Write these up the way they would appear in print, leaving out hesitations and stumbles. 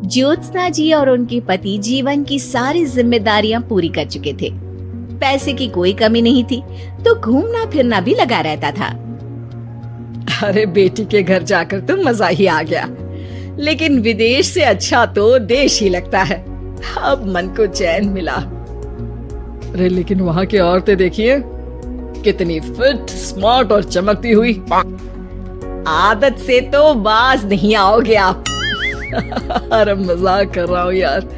ज्योत्सना जी और उनके पति जीवन की सारी जिम्मेदारियां पूरी कर चुके थे। पैसे की कोई कमी नहीं थी, तो घूमना फिरना भी लगा रहता था। अरे बेटी के घर जाकर तो मजा ही आ गया, लेकिन विदेश से अच्छा तो देश ही लगता है। अब मन को चैन मिला। अरे लेकिन वहाँ की औरतें देखिए, कितनी फिट, स्मार्ट और चमकती हुई। आदत से तो बाज नहीं आओगे आप। अरे मजाक कर रहा हूँ यार।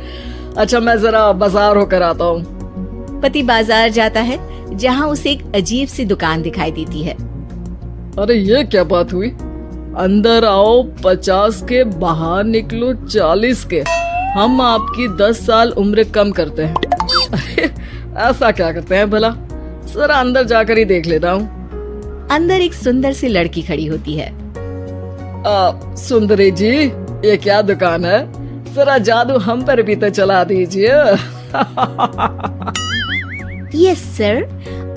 अच्छा मैं जरा बाजार होकर आता हूँ। पति बाजार जाता है, जहाँ उसे एक अजीब सी दुकान दिखाई देती है। अरे ये क्या बात हुई? अंदर आओ 50 के, बाहर निकलो 40 के। हम आपकी 10 साल उम्र कम करते हैं। अरे ऐसा क्या करते हैं भला? जरा अंदर जाकर ही देख लेता हूँ। अंदर एक सुंदर सी लड़की खड़ी होती है। सुंदरी जी, ये क्या दुकान है? जरा जादू हम पर भी तो चला दीजिए। यस सर,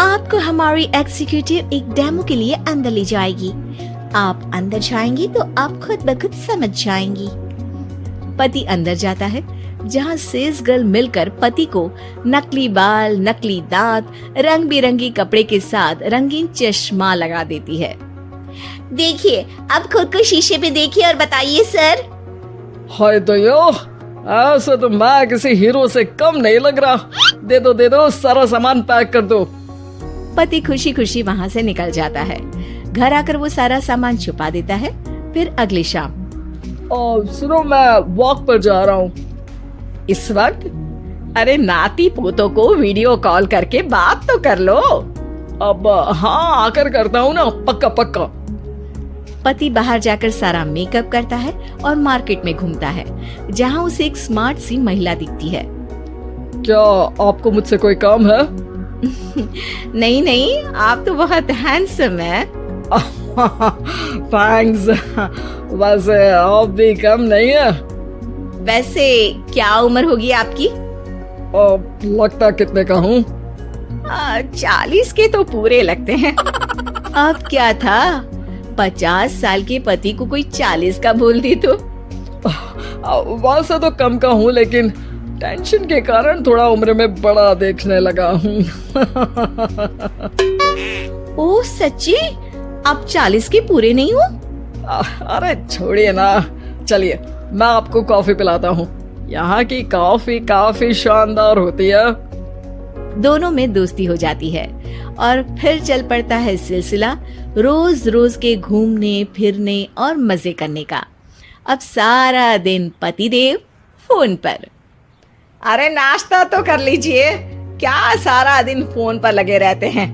आपको हमारी एग्जीक्यूटिव एक डेमो के लिए अंदर ले जाएगी। आप अंदर जाएंगी तो आप खुद ब खुद समझ जाएंगी। पति अंदर जाता है, जहाँ सेल्स गर्ल मिलकर पति को नकली बाल, नकली दांत, रंग बिरंगी कपड़े के साथ रंगीन चश्मा लगा देती है। देखिए, अब खुद को शीशे में देखिए और बताइए सर। हाय दयो, ऐसे तो मैं किसी हीरो से कम नहीं लग रहा। दे दो, सारा सामान पैक कर दो। पति खुशी खुशी वहाँ से निकल जाता है। घर आकर वो सारा सामान छुपा देता है। फिर अगली शाम, सुनो मैं वॉक पर जा रहा हूँ। इस वक्त? अरे नाती पोतों को वीडियो कॉल करके बात तो कर लो। अब हाँ आकर करता हूँ ना, पक्का पक्का। पति बाहर जाकर सारा मेकअप करता है और मार्केट में घूमता है, जहाँ उसे एक स्मार्ट सी महिला दिखती है। क्या आपको मुझसे कोई काम है? नहीं, आप तो बहुत हैंडसम है। थैंक्स। वैसे आप भी कम नहीं है। वैसे क्या उम्र होगी आपकी? लगता कितने का हूँ? 40 के तो पूरे लगते हैं। अब क्या था, 50 साल के पति को कोई 40 का बोल दी तो? वैसे तो कम का हूँ, लेकिन टेंशन के कारण थोड़ा उम्र में बड़ा देखने लगा हूँ। ओह सच्ची? आप 40 के पूरे नहीं हो? अरे छोड़िए ना, चलिए मैं आपको कॉफी पिलाता हूँ। यहाँ की कॉफी काफी शानदार होती है। दोनों में दोस्ती हो जाती है और फिर चल पड़ता है सिलसिला रोज रोज के घूमने फिरने और मजे करने का। अब सारा दिन पतिदेव फोन पर। अरे नाश्ता तो कर लीजिए, क्या सारा दिन फोन पर लगे रहते हैं?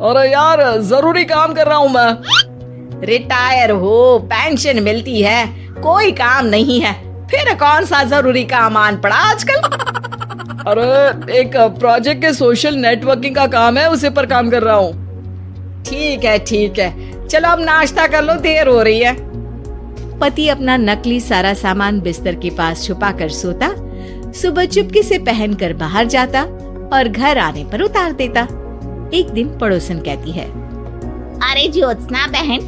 अरे यार जरूरी काम कर रहा हूँ मैं। रिटायर हो, पेंशन मिलती है, कोई काम नहीं है, फिर कौन सा जरूरी काम आन पड़ा आजकल? अरे एक प्रोजेक्ट के सोशल नेटवर्किंग का काम है, उसी पर काम कर रहा हूँ। ठीक है, चलो अब नाश्ता कर लो, देर हो रही है। पति अपना नकली सारा सामान बिस्तर के पास छुपा कर सोता, सुबह चुपके से पहनकर बाहर जाता और घर आने पर उतार देता। एक दिन पड़ोसन कहती है, अरे ज्योत्सना बहन,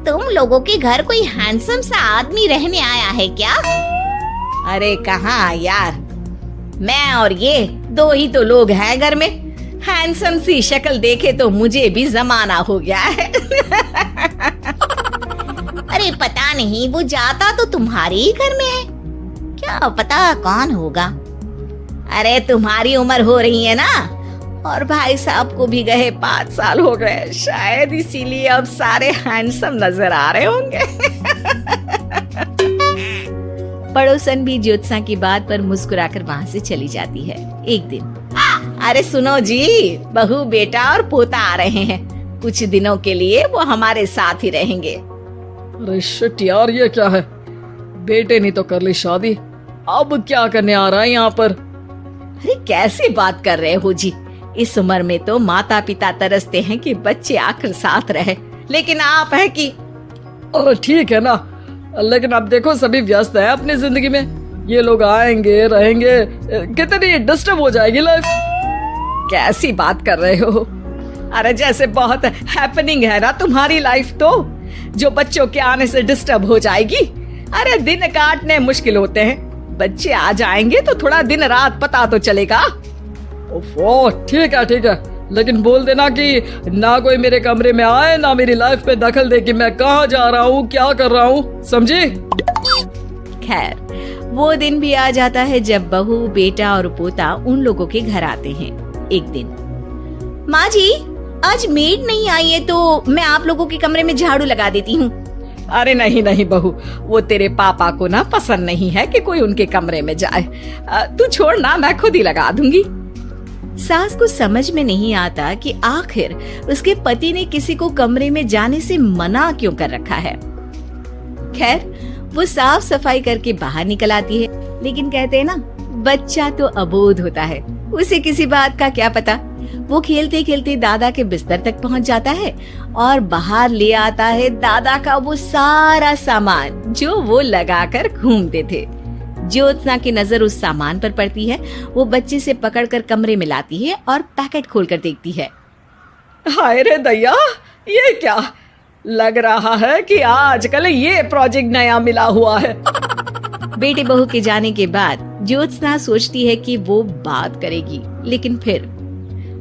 तुम लोगों के घर कोई हैंडसम सा आदमी रहने आया है क्या? अरे कहाँ यार, मैं और ये दो ही तो लोग हैं घर में। हैंडसम सी शक्ल देखे तो मुझे भी जमाना हो गया है। अरे पता नहीं, वो जाता तो तुम्हारे ही घर में है, क्या पता कौन होगा। अरे तुम्हारी उम्र हो रही है ना, और भाई साहब को भी गए 5 साल हो गए, शायद इसीलिए अब सारे हैंडसम नजर आ रहे होंगे। पड़ोसन भी ज्योत्सना की बात पर मुस्कुराकर वहाँ से चली जाती है। एक दिन, अरे सुनो जी, बहू बेटा और पोता आ रहे हैं, कुछ दिनों के लिए वो हमारे साथ ही रहेंगे। अरे शिट यार, ये क्या है? बेटे ने तो कर ली शादी, अब क्या करने आ रहा है यहाँ पर? अरे कैसी बात कर रहे हो जी, इस उम्र में तो माता पिता तरसते हैं कि बच्चे आकर साथ रहे, लेकिन आप है कि। अरे ठीक है ना, लेकिन अब देखो सभी व्यस्त है अपनी जिंदगी में, ये लोग आएंगे रहेंगे, कितनी डिस्टर्ब हो जाएगी लाइफ। कैसी बात कर रहे हो? अरे जैसे बहुत हैपनिंग है ना तुम्हारी लाइफ, तो जो बच्चों के आने से डिस्टर्ब हो जाएगी। अरे दिन काटने मुश्किल होते हैं, बच्चे आ जाएंगे तो थोड़ा दिन रात पता तो चलेगा। ओफो, ठीक है, लेकिन बोल देना कि ना कोई मेरे कमरे में आए, ना मेरी लाइफ में दखल दे कि मैं कहाँ जा रहा हूँ, क्या कर रहा हूँ, समझी? खैर, वो दिन भी आ जाता है जब बहू, बेटा और पोता उन लोगों के घर आते हैं। एक दिन, माँ जी, आज मेड नहीं आई है तो मैं आप लोगों के कमरे में झाड़ू लगा देती हूँ। अरे नहीं बहू, वो तेरे पापा को ना पसंद नहीं है कि कोई उनके कमरे में जाए। तू छोड़ ना, मैं खुद ही लगा दूंगी। सास को समझ में नहीं आता कि आखिर उसके पति ने किसी को कमरे में जाने से मना क्यों कर रखा है। खैर, वो साफ सफाई करके बाहर निकल आती है, लेकिन कहते हैं ना, बच्चा तो अबोध होता है, उसे किसी बात का क्या पता। वो खेलते खेलते दादा के बिस्तर तक पहुंच जाता है और बाहर ले आता है दादा का वो सारा सामान जो वो लगाकर घूमते थे। ज्योत्सना की नजर उस सामान पर पड़ती है। वो बच्चे से पकड़कर कमरे में लाती है और पैकेट खोलकर देखती है। हाय रे दैया, ये क्या? लग रहा है कि आजकल ये प्रोजेक्ट नया मिला हुआ है। बेटे बहू के जाने के बाद ज्योत्सना सोचती है कि वो बात करेगी, लेकिन फिर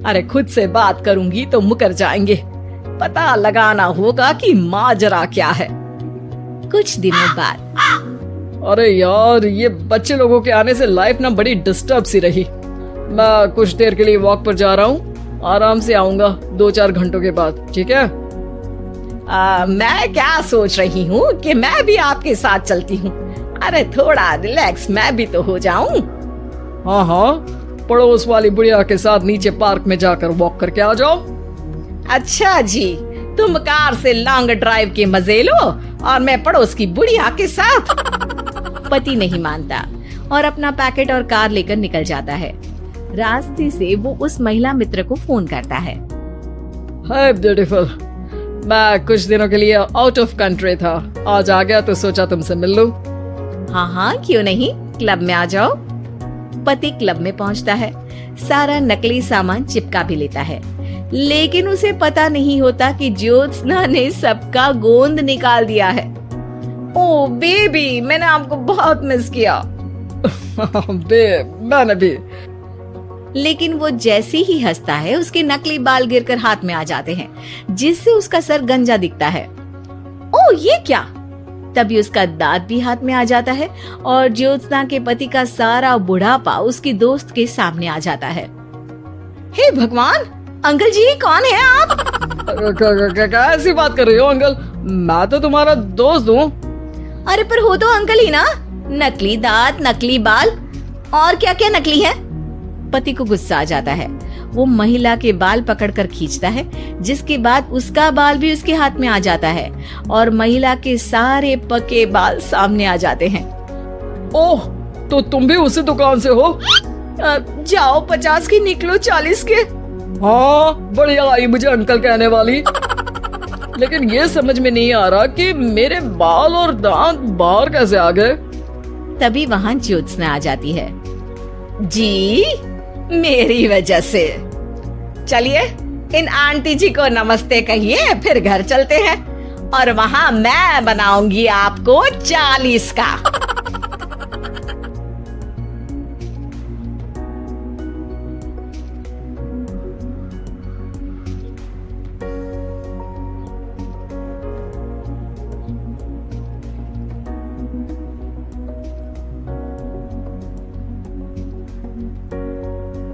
अरे खुद से बात करूंगी तो मुकर जाएंगे। पता लगाना होगा कि माजरा क्या है। कुछ दिनों बाद, अरे यार, ये बच्चे लोगों के आने से लाइफ ना बड़ी डिस्टर्ब सी रही। मैं कुछ देर के लिए वॉक पर जा रहा हूँ, आराम से आऊंगा 2-4 घंटों के बाद, ठीक है? मैं क्या सोच रही हूँ कि मैं भी आपके साथ चलती हूँ। अरे थोड़ा रिलैक्स मैं भी तो हो जाऊं। हाँ, पड़ोस वाली बुढ़िया के साथ नीचे पार्क में जाकर वॉक करके आ जाओ। अच्छा जी, तुम कार से लॉन्ग ड्राइव के मजे लो और मैं पड़ोस की बुढ़िया के साथ। पति नहीं मानता और अपना पैकेट और कार लेकर निकल जाता है। रास्ते से वो उस महिला मित्र को फोन करता है। हाय ब्यूटीफुल, मैं कुछ दिनों के लिए आउट ऑफ कंट्री था, आज आ गया तो सोचा तुमसे मिल लूं। हाँ, क्यों नहीं, क्लब में आ जाओ। पति क्लब में पहुंचता है, सारा नकली सामान चिपका भी लेता है, लेकिन उसे पता नहीं होता कि ज्योत्सना ने सबका गोंद निकाल दिया है। ओ बेबी, मैंने आपको बहुत मिस किया। बेब, मैंने भी। लेकिन वो जैसे ही हंसता है, उसके नकली बाल गिरकर हाथ में आ जाते हैं, जिससे उसका सर गंजा दिखता है। ओ ये क्या? तभी उसका दांत भी हाथ में आ जाता है और ज्योत्सना के पति का सारा बुढ़ापा उसकी दोस्त के सामने आ जाता है। हे भगवान, अंकल जी, कौन है आप? कैसी बात कर रही हो अंकल? मैं तो तुम्हारा दोस्त हूँ। अरे पर हो तो अंकल ही ना। नकली दांत, नकली बाल और क्या क्या नकली है। पति को गुस्सा आ जाता है। वो महिला के बाल पकड़कर खींचता है, जिसके बाद उसका बाल भी उसके हाथ में आ जाता है और महिला के सारे पके बाल सामने आ जाते हैं। ओह, तो तुम भी उसी दुकान से हो? जाओ 50 की निकलो 40 के। हाँ, बढ़िया आई मुझे अंकल कहने वाली। लेकिन ये समझ में नहीं आ रहा कि मेरे बाल और दांत बाहर कैसे आ गए। तभी वहाँ ज्योत्सना आ जाती है। जी, मेरी वजह से। चलिए इन आंटी जी को नमस्ते कहिए, फिर घर चलते हैं और वहाँ मैं बनाऊंगी आपको 40 का।